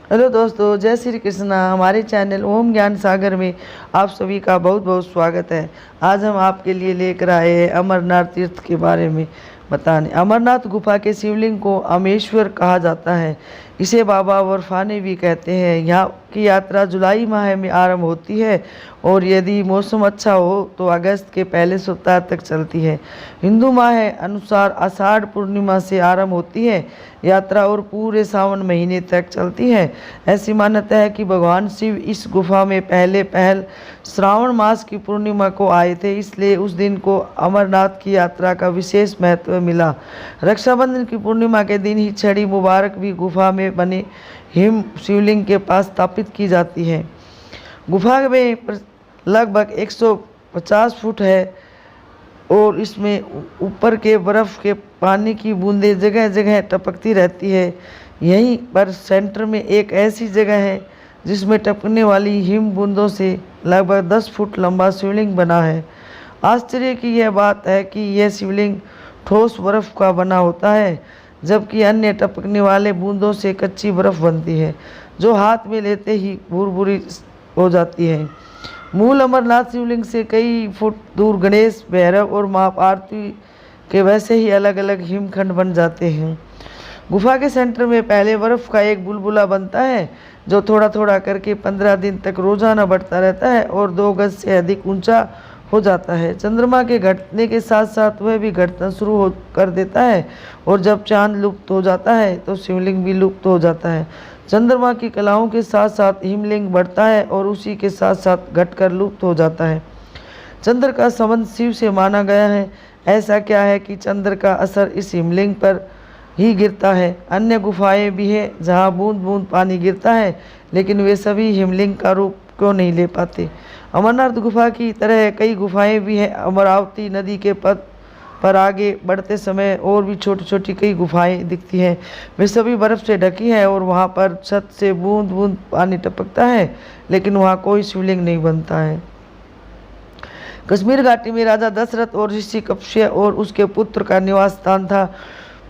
Hello दोस्तों, जय श्री कृष्णा। हमारे चैनल ओम ज्ञान सागर में आप सभी का बहुत बहुत स्वागत है। आज हम आपके लिए लेकर आए हैं अमरनाथ तीर्थ के बारे में बताने। अमरनाथ गुफा के शिवलिंग को अमेश्वर कहा जाता है। इसे बाबा बर्फानी भी कहते हैं। यहाँ की यात्रा जुलाई माह में आरंभ होती है और यदि मौसम अच्छा हो तो अगस्त के पहले सप्ताह तक चलती है। हिंदू माह अनुसार आषाढ़ पूर्णिमा से आरंभ होती है यात्रा और पूरे सावन महीने तक चलती है। ऐसी मान्यता है कि भगवान शिव इस गुफा में पहल श्रावण मास की पूर्णिमा को आए थे, इसलिए उस दिन को अमरनाथ की यात्रा का विशेष महत्व मिला। रक्षाबंधन की पूर्णिमा के दिन ही छड़ी मुबारक भी गुफा में बने हिम शिवलिंग के पास स्थापित की जाती है। गुफा में लगभग 150 फुट है और इसमें ऊपर के बर्फ़ के पानी की बूंदें जगह जगह टपकती रहती है। यहीं पर सेंटर में एक ऐसी जगह है जिसमें टपकने वाली हिम बूंदों से लगभग 10 फुट लंबा शिवलिंग बना है। आश्चर्य की यह बात है कि यह शिवलिंग ठोस बर्फ़ का बना होता है, जबकि अन्य टपकने वाले बूंदों से कच्ची बर्फ़ बनती है, जो हाथ में लेते ही भूरभूरी हो जाती है। मूल अमरनाथ शिवलिंग से कई फुट दूर गणेश, भैरव और मां पार्वती के वैसे ही अलग अलग हिमखंड बन जाते हैं। गुफा के सेंटर में पहले बर्फ का एक बुलबुला बनता है, जो थोड़ा थोड़ा करके 15 दिन तक रोजाना बढ़ता रहता है और 2 गज से अधिक ऊंचा हो जाता है। चंद्रमा के घटने के साथ साथ वह भी घटना शुरू हो कर देता है और जब चांद लुप्त हो जाता है तो शिवलिंग भी लुप्त हो जाता है। चंद्रमा की कलाओं के साथ साथ हिमलिंग बढ़ता है और उसी के साथ साथ घटकर लुप्त हो जाता है। चंद्र का संबंध शिव से माना गया है। ऐसा क्या है कि चंद्र का असर इस हिमलिंग पर ही गिरता है। अन्य गुफाएं भी हैं जहां बूंद बूंद पानी गिरता है, लेकिन वे सभी हिमलिंग का रूप क्यों नहीं ले पाते। अमरनाथ गुफा की तरह कई गुफाएं भी हैं। अमरावती नदी के पथ पर आगे बढ़ते समय और भी छोटी छोटी कई गुफाएं दिखती हैं। वे सभी बर्फ़ से ढकी हैं और वहां पर छत से बूंद बूंद पानी टपकता है, लेकिन वहां कोई शिवलिंग नहीं बनता है। कश्मीर घाटी में राजा दशरथ और ऋषि कश्यप और उसके पुत्र का निवास स्थान था।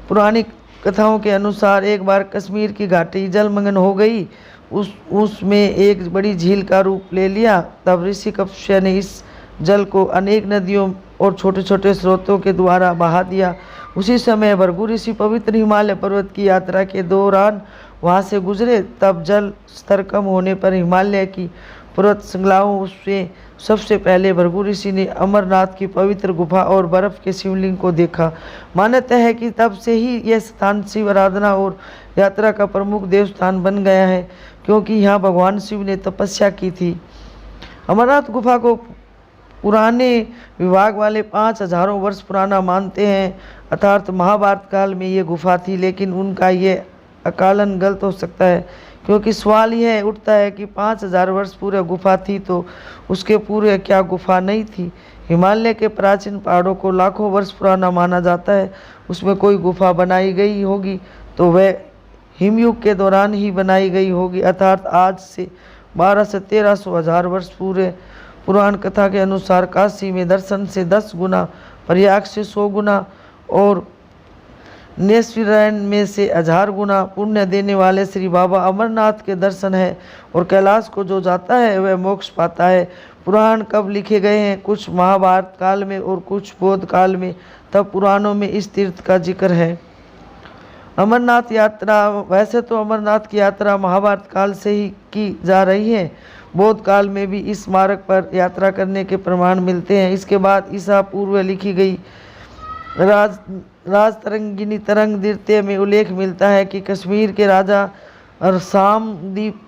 पुरानी कथाओं के अनुसार एक बार कश्मीर की घाटी जलमग्न हो गई, उसमें एक बड़ी झील का रूप ले लिया। तब ऋषि कश्यप ने इस जल को अनेक नदियों और छोटे छोटे स्रोतों के द्वारा बहा दिया। उसी समय भृगु ऋषि पवित्र हिमालय पर्वत की यात्रा के दौरान वहां से गुजरे। तब जल स्तर कम होने पर हिमालय की पर्वत श्रृंखलाओं से सबसे पहले भृगु ऋषि ने अमरनाथ की पवित्र गुफा और बर्फ के शिवलिंग को देखा। मान्यता है कि तब से ही यह स्थान शिव आराधना और यात्रा का प्रमुख देवस्थान बन गया है, क्योंकि यहाँ भगवान शिव ने तपस्या की थी। अमरनाथ गुफा को पुराने विभाग वाले 5000 वर्ष पुराना मानते हैं, अर्थात महाभारत काल में ये गुफा थी। लेकिन उनका ये आकलन गलत हो सकता है, क्योंकि सवाल यह उठता है कि 5000 वर्ष पूरे गुफा थी तो उसके पूरे क्या गुफा नहीं थी। हिमालय के प्राचीन पहाड़ों को लाखों वर्ष पुराना माना जाता है। उसमें कोई गुफा बनाई गई होगी तो वह हिमयुग के दौरान ही बनाई गई होगी, अर्थात आज से 12 से 1300 हजार वर्ष पूरे। पुराण कथा के अनुसार काशी में दर्शन से 10 गुना, प्रयाग से 100 गुना और नेस्विरैन में से 1000 गुना पुण्य देने वाले श्री बाबा अमरनाथ के दर्शन है और कैलाश को जो जाता है वह मोक्ष पाता है। पुराण कब लिखे गए हैं? कुछ महाभारत काल में और कुछ बौद्ध काल में। तब पुराणों में इस तीर्थ का जिक्र है। अमरनाथ यात्रा, वैसे तो अमरनाथ की यात्रा महाभारत काल से ही की जा रही है। बौद्ध काल में भी इस मार्ग पर यात्रा करने के प्रमाण मिलते हैं। इसके बाद ईसा पूर्व लिखी गई राजतरंगिनी तरंग नृत्य में उल्लेख मिलता है कि कश्मीर के राजा और सामदीप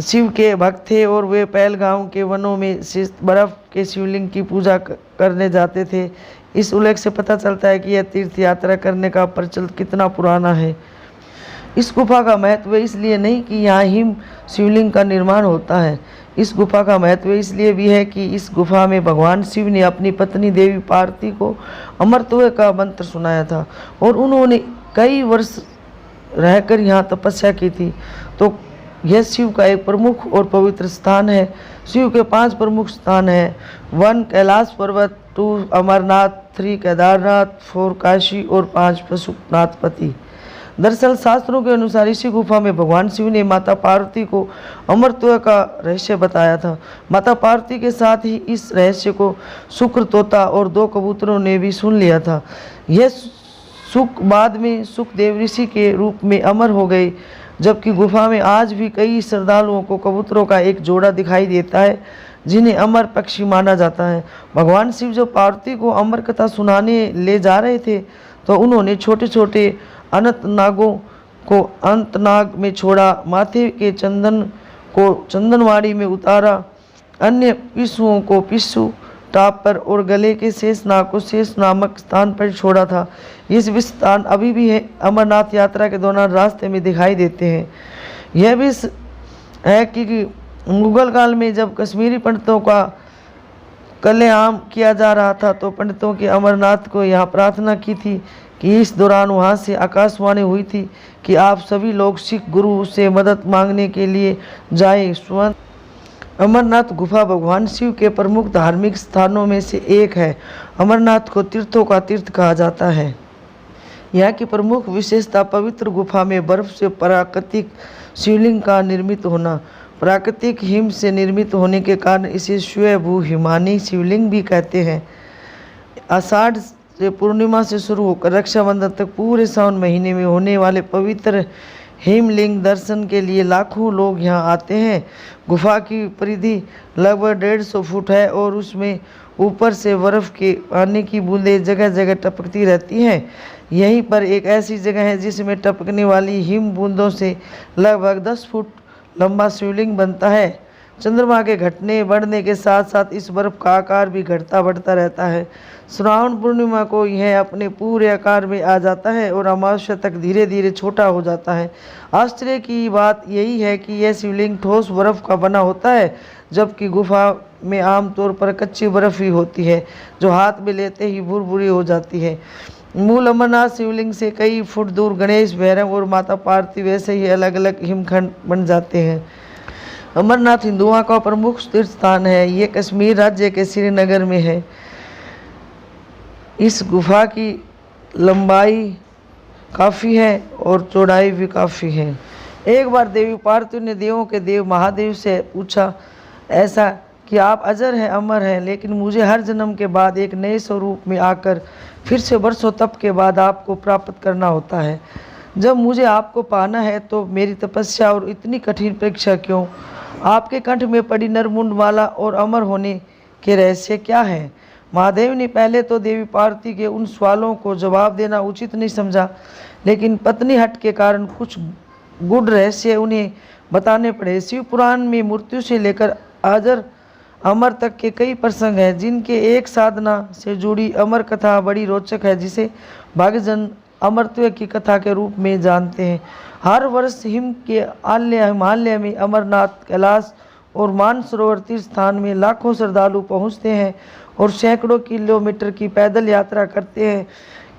शिव के भक्त थे और वे पहलगांव के वनों में बर्फ के शिवलिंग की पूजा करने जाते थे। इस उल्लेख से पता चलता है कि यह तीर्थ यात्रा करने का प्रचलन कितना पुराना है। इस गुफा का महत्व इसलिए नहीं कि यहाँ हिम शिवलिंग का निर्माण होता है। इस गुफा का महत्व इसलिए भी है कि इस गुफा में भगवान शिव ने अपनी पत्नी देवी पार्वती को अमरत्व का मंत्र सुनाया था और उन्होंने कई वर्ष रहकर यहाँ तपस्या की थी। तो यह शिव का एक प्रमुख और पवित्र स्थान है। शिव के 5 प्रमुख स्थान हैं। 1 कैलाश पर्वत, 2 अमरनाथ, 3 केदारनाथ, 4 काशी और 5 पशुपतिनाथ। दरअसल शास्त्रों के अनुसार इसी गुफा में भगवान शिव ने माता पार्वती को अमरत्व का रहस्य बताया था। माता पार्वती के साथ ही इस रहस्य को शुक्र तोता और 2 कबूतरों ने भी सुन लिया था। यह सुख बाद में सुखदेव ऋषि के रूप में अमर हो गए, जबकि गुफा में आज भी कई श्रद्धालुओं को कबूतरों का एक जोड़ा दिखाई देता है जिन्हें अमर पक्षी माना जाता है। भगवान शिव जब पार्वती को अमर कथा सुनाने ले जा रहे थे तो उन्होंने छोटे छोटे अनंत नागों को अनंतनाग में छोड़ा, माथे के चंदन को चंदनवाड़ी में उतारा, अन्य पिस्सुओं को पिस्सू टाप पर और गले के शेषनाग को शेष नामक स्थान पर छोड़ा था। ये स्थान अभी भी है अमरनाथ यात्रा के दौरान रास्ते में दिखाई देते हैं। यह भी है कि मुगल काल में जब कश्मीरी पंडितों का कलेआम किया जा रहा था तो पंडितों के अमरनाथ को यहाँ प्रार्थना की थी कि इस दौरान वहाँ से आकाशवाणी हुई थी कि आप सभी लोग सिख गुरु से मदद मांगने के लिए जाएं। स्वयं अमरनाथ गुफा भगवान शिव के प्रमुख धार्मिक स्थानों में से एक है। अमरनाथ को तीर्थों का तीर्थ कहा जाता है। यहाँ की प्रमुख विशेषता पवित्र गुफा में बर्फ से प्राकृतिक शिवलिंग का निर्मित होना। प्राकृतिक हिम से निर्मित होने के कारण इसे स्वयंभू हिमानी शिवलिंग भी कहते हैं। आषाढ़ से पूर्णिमा से शुरू होकर रक्षाबंधन तक पूरे सावन महीने में होने वाले पवित्र हिमलिंग दर्शन के लिए लाखों लोग यहाँ आते हैं। गुफा की परिधि लगभग 150 फुट है और उसमें ऊपर से बर्फ के पानी की बूंदें जगह जगह टपकती रहती हैं। यहीं पर एक ऐसी जगह है जिसमें टपकने वाली हिम बूंदों से लगभग 10 फुट लंबा शिवलिंग बनता है। चंद्रमा के घटने बढ़ने के साथ साथ इस बर्फ का आकार भी घटता बढ़ता रहता है। श्रावण पूर्णिमा को यह अपने पूरे आकार में आ जाता है और अमावस्या तक धीरे धीरे छोटा हो जाता है। आश्चर्य की बात यही है कि यह शिवलिंग ठोस बर्फ का बना होता है, जबकि गुफा में आमतौर पर कच्ची बर्फ ही होती है जो हाथ में लेते ही भुरभुरी हो जाती है। मूल अमरनाथ शिवलिंग से कई फुट दूर गणेश, भैरव और माता पार्वती वैसे ही अलग अलग हिमखंड बन जाते हैं। अमरनाथ हिंदुओं का प्रमुख तीर्थ स्थान है। ये कश्मीर राज्य के श्रीनगर में है। इस गुफा की लंबाई काफ़ी है और चौड़ाई भी काफ़ी है। एक बार देवी पार्वती ने देवों के देव महादेव से पूछा ऐसा कि आप अजर हैं, अमर हैं, लेकिन मुझे हर जन्म के बाद एक नए स्वरूप में आकर फिर से वर्षों तप के बाद आपको प्राप्त करना होता है। जब मुझे आपको पाना है तो मेरी तपस्या और इतनी कठिन परीक्षा क्यों? आपके कंठ में पड़ी नरमुंड माला और अमर होने के रहस्य क्या है? महादेव ने पहले तो देवी पार्वती के उन सवालों को जवाब देना उचित नहीं समझा, लेकिन पत्नी हट के कारण कुछ गूढ़ रहस्य उन्हें बताने पड़े। शिव पुराण में मृत्यु से लेकर अजर अमर तक के कई प्रसंग हैं, जिनके एक साधना से जुड़ी अमर कथा बड़ी रोचक है, जिसे भक्तजन अमरत्व की कथा के रूप में जानते हैं। हर वर्ष हिमालय में अमरनाथ, कैलाश और मानसरोवर तीर्थ स्थान में लाखों श्रद्धालु पहुंचते हैं और सैकड़ों किलोमीटर की पैदल यात्रा करते हैं।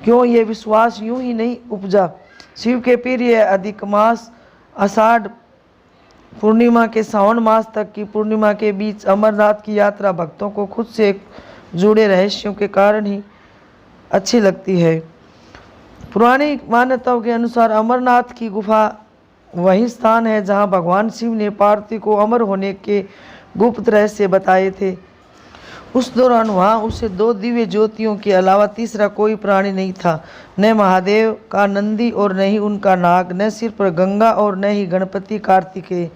क्यों ये विश्वास यूं ही नहीं उपजा? शिव के प्रिय अधिक मास आषाढ़ पूर्णिमा के सावन मास तक की पूर्णिमा के बीच अमरनाथ की यात्रा भक्तों को खुद से जुड़े रहस्यों के कारण ही अच्छी लगती है। पुरानी मान्यताओं के अनुसार अमरनाथ की गुफा वही स्थान है जहां भगवान शिव ने पार्वती को अमर होने के गुप्त रहस्य बताए थे। उस दौरान वहां उसे 2 दिव्य ज्योतियों के अलावा तीसरा कोई प्राणी नहीं था। न महादेव का नंदी और न ही उनका नाग, न सिर पर गंगा और न ही गणपति कार्तिकेय।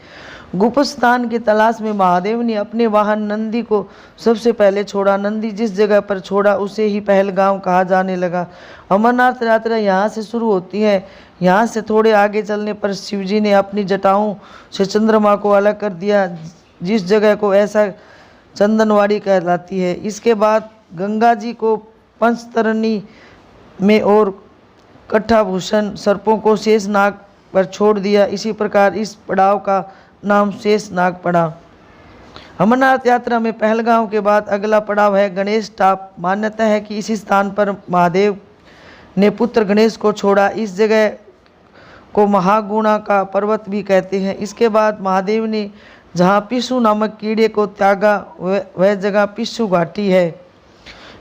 गुप्त स्थान की तलाश में महादेव ने अपने वाहन नंदी को सबसे पहले छोड़ा। नंदी जिस जगह पर छोड़ा उसे ही पहलगाम कहा जाने लगा। अमरनाथ यात्रा यहाँ से शुरू होती है। यहाँ से थोड़े आगे चलने पर शिवजी ने अपनी जटाओं से चंद्रमा को अलग कर दिया, जिस जगह को ऐसा चंदनवाड़ी कहलाती है। इसके बाद गंगा जी को पंचतरणी में और कट्ठाभूषण सर्पों को शेषनाग पर छोड़ दिया। इसी प्रकार इस पड़ाव का नाम शेषनाग पड़ा। अमरनाथ यात्रा में पहलगांव के बाद अगला पड़ाव है गणेश टाप। मान्यता है कि इसी स्थान पर महादेव ने पुत्र गणेश को छोड़ा। इस जगह को महागुणा का पर्वत भी कहते हैं। इसके बाद महादेव ने जहाँ पिस्सू नामक कीड़े को त्यागा वह जगह पिस्सू घाटी है।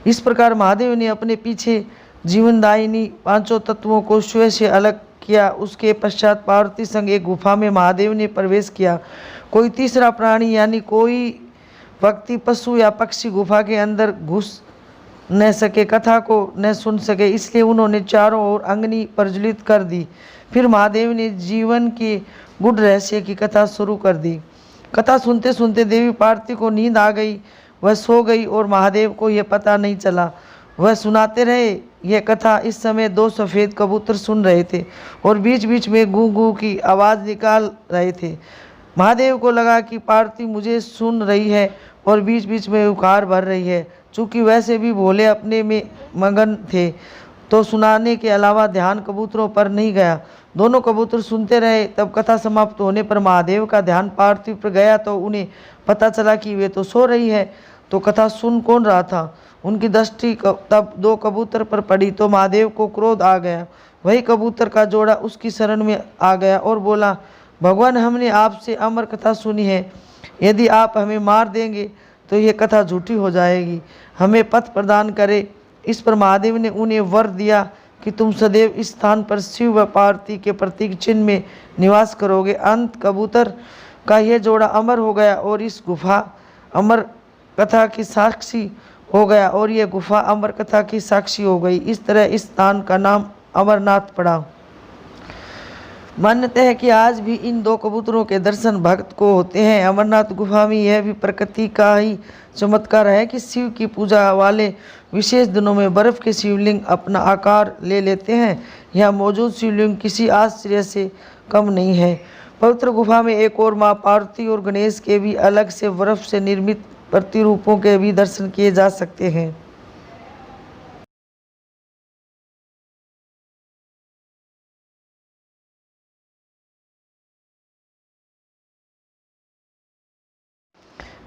इस प्रकार महादेव ने अपने पीछे जीवनदायिनी 5 तत्वों को स्वयं से अलग किया। उसके पश्चात पार्वती संग एक गुफा में महादेव ने प्रवेश किया। कोई तीसरा प्राणी यानी कोई व्यक्ति, पशु या पक्षी गुफा के अंदर घुस न सके, कथा को न सुन सके, इसलिए उन्होंने चारों ओर अग्नि प्रज्वलित कर दी। फिर महादेव ने जीवन के गूढ़ रहस्य की कथा शुरू कर दी। कथा सुनते सुनते देवी पार्वती को नींद आ गई, वह सो गई और महादेव को यह पता नहीं चला। वह सुनाते रहे यह कथा। इस समय दो सफ़ेद कबूतर सुन रहे थे और बीच बीच में गू गू की आवाज़ निकाल रहे थे। महादेव को लगा कि पार्वती मुझे सुन रही है और बीच बीच में उकार भर रही है। चूँकि वैसे भी भोले अपने में मगन थे तो सुनाने के अलावा ध्यान कबूतरों पर नहीं गया। दोनों कबूतर सुनते रहे। तब कथा समाप्त होने पर महादेव का ध्यान पार्वती पर गया तो उन्हें पता चला कि वे तो सो रही है, तो कथा सुन कौन रहा था। उनकी दृष्टि तब दो कबूतर पर पड़ी तो महादेव को क्रोध आ गया। वही कबूतर का जोड़ा उसकी शरण में आ गया और बोला, भगवान, हमने आपसे अमर कथा सुनी है, यदि आप हमें मार देंगे तो यह कथा झूठी हो जाएगी, हमें पथ प्रदान करें। इस पर महादेव ने उन्हें वर दिया कि तुम सदैव इस स्थान पर शिव व पार्वती के प्रतीक चिन्ह में निवास करोगे। अंत कबूतर का यह जोड़ा अमर हो गया और इस गुफा अमर कथा की साक्षी हो गया और यह गुफा अमर कथा की साक्षी हो गई। इस तरह इस स्थान का नाम अमरनाथ पड़ा। मान्यता है कि आज भी इन दो कबूतरों के दर्शन भक्त को होते हैं। अमरनाथ गुफा में यह भी प्रकृति का ही चमत्कार है कि शिव की पूजा वाले विशेष दिनों में बर्फ के शिवलिंग अपना आकार ले लेते हैं। यहाँ मौजूद शिवलिंग किसी आश्चर्य से कम नहीं है। पवित्र गुफा में एक और माँ पार्वती और गणेश के भी अलग से बर्फ से निर्मित प्रतिरूपों के भी दर्शन किए जा सकते हैं।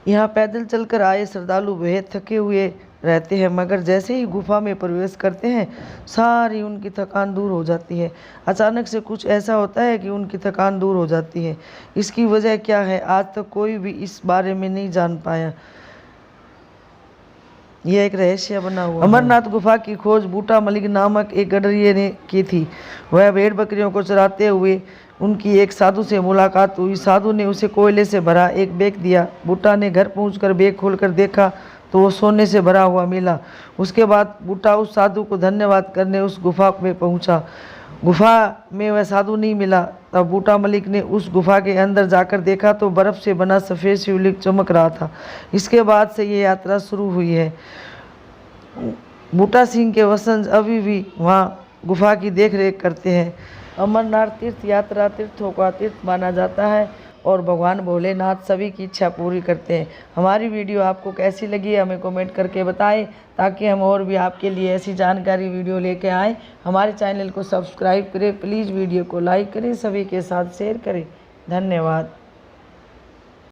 यहाँ पैदल चलकर आए श्रद्धालु बेहद थके हुए रहते हैं, मगर जैसे ही गुफा में प्रवेश करते हैं सारी उनकी थकान दूर हो जाती है। अचानक से कुछ ऐसा होता है कि उनकी थकान दूर हो जाती है। इसकी वजह क्या है, आज तक कोई भी इस बारे में नहीं जान पाया। यह एक रहस्य बना हुआ। अमरनाथ गुफा की खोज बूटा मलिक नामक एक गडरिये ने की थी। वह भेड़ बकरियों को चराते हुए उनकी एक साधु से मुलाकात हुई। साधु ने उसे कोयले से भरा एक बैग दिया। बूटा ने घर पहुंचकर बैग खोलकर देखा तो वो सोने से भरा हुआ मिला। उसके बाद बूटा उस साधु को धन्यवाद करने उस गुफा में पहुंचा। गुफा में वह साधु नहीं मिला। तब बूटा मलिक ने उस गुफा के अंदर जाकर देखा तो बर्फ से बना सफ़ेद शिवलिंग चमक रहा था। इसके बाद से ये यात्रा शुरू हुई है। बूटा सिंह के वंशज अभी भी वहाँ गुफा की देख रेख करते हैं। अमरनाथ तीर्थ यात्रा तीर्थों का तीर्थ माना जाता है और भगवान भोलेनाथ सभी की इच्छा पूरी करते हैं। हमारी वीडियो आपको कैसी लगी हमें कमेंट करके बताएं, ताकि हम और भी आपके लिए ऐसी जानकारी वीडियो लेके आएँ। हमारे चैनल को सब्सक्राइब करें, प्लीज़ वीडियो को लाइक करें, सभी के साथ शेयर करें। धन्यवाद।